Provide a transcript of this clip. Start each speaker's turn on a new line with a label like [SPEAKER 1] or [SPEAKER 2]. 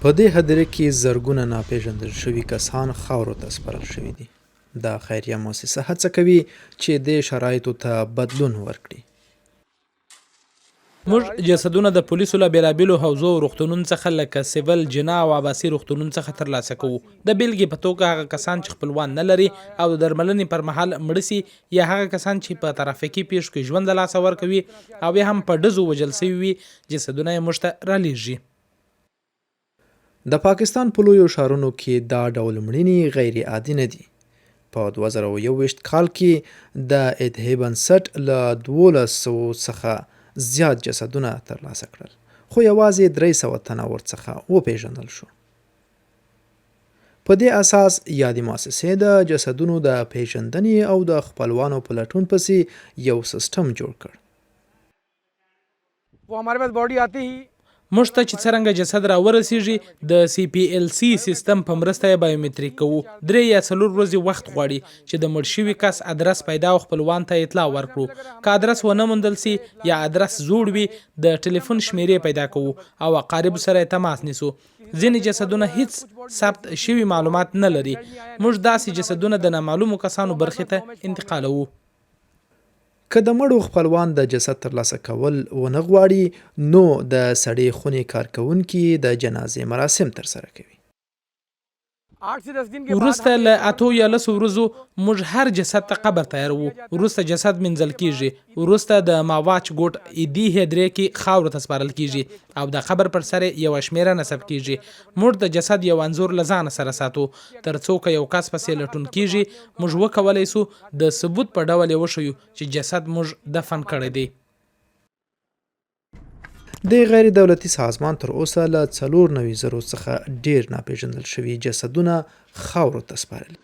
[SPEAKER 1] په دې هدیره کې زرګونه ناپېژندل شوي کسان خاورو ته سپارل شوي دي. دا خیریه مؤسسه هڅه کوي چې دې شرایطو ته بدلون ورکړي.
[SPEAKER 2] موږ جسدونه د پولیسو له بېلابېلو حوزو او روغتونونو څخه لکه سیول، جنا او عباسي روغتونونو څخه ترلاسه کوو. د بېلګې په توګه هغه کسان چې خپلوان نه لري او د درملنې پر مهال مړه سي، یا هغه کسان چې په ترافیکي پیښو کې ژوند له لاسه ورکوي او یا هم په ډزو وژل سوي وي، جسدونه یې موږ ته رالیږي.
[SPEAKER 1] د پاکستان په لویو ښارونو کې دا ډول مړینې غیر عادي نه دي. په 2021 کال کې د ادهی بنسټ له 1200 څخه زیات جسدونه ترلاسه کړل، خو یوازې 300 تنه ورڅخه وپېژندل شو. په دې اساس یادې مؤسسې د جسدونو د پیژندنې او د خپلوانو په لټون پسې یو سیستم جوړ کړ.
[SPEAKER 2] موږ ته چې څرنګه جسد را ورسیږي، د CPLC سیستم په مرسته یې بایومتریک کوو. 3 یا 4 ورځې وخت غواړي چې د مړ شوي کس ادرس پیدا او خپلوان ته اطلاع ورکړو. که ادرس ونه موندل سي یا ادرس زوړ وي، د ټلیفون شمیرې پیدا کوو او اقاربو سره یې تماس نیسو. ځینې جسدونه هیڅ ثبت شوي معلومات نه لري. موږ داسې جسدونه د نامعلومو کسانو برخې ته انتقالوو.
[SPEAKER 1] که د مړو خپلوان د جسد ترلاسه کول ونه غواړي، نو د سړې خونې کارکوونکي د جنازې مراسم ترسره کوي.
[SPEAKER 2] وروسته له 8 یا 10 ورځو موږ هر جسد ته قبر تیاروو. وروسته جسد منځل کیږي. وروسته د ماواچ ګوټ ایدي هدیرې کې خاورو ته سپارل کیږي او د قبر پر سر یو شمیره نصب کیږي. موږ د جسد یو انځور له ځانه سره ساتو، ترڅو که یو کس پسې لټون کیږي، موږ وکولی سو د ثبوت په ډول یې وښیو چې جسد موږ دفن کړی دی.
[SPEAKER 1] د غیر دولتي سازمان تر اوسه له 490,000 څخه ډیر ناپېژندل شوي جسدونه خاورو ته سپارلي.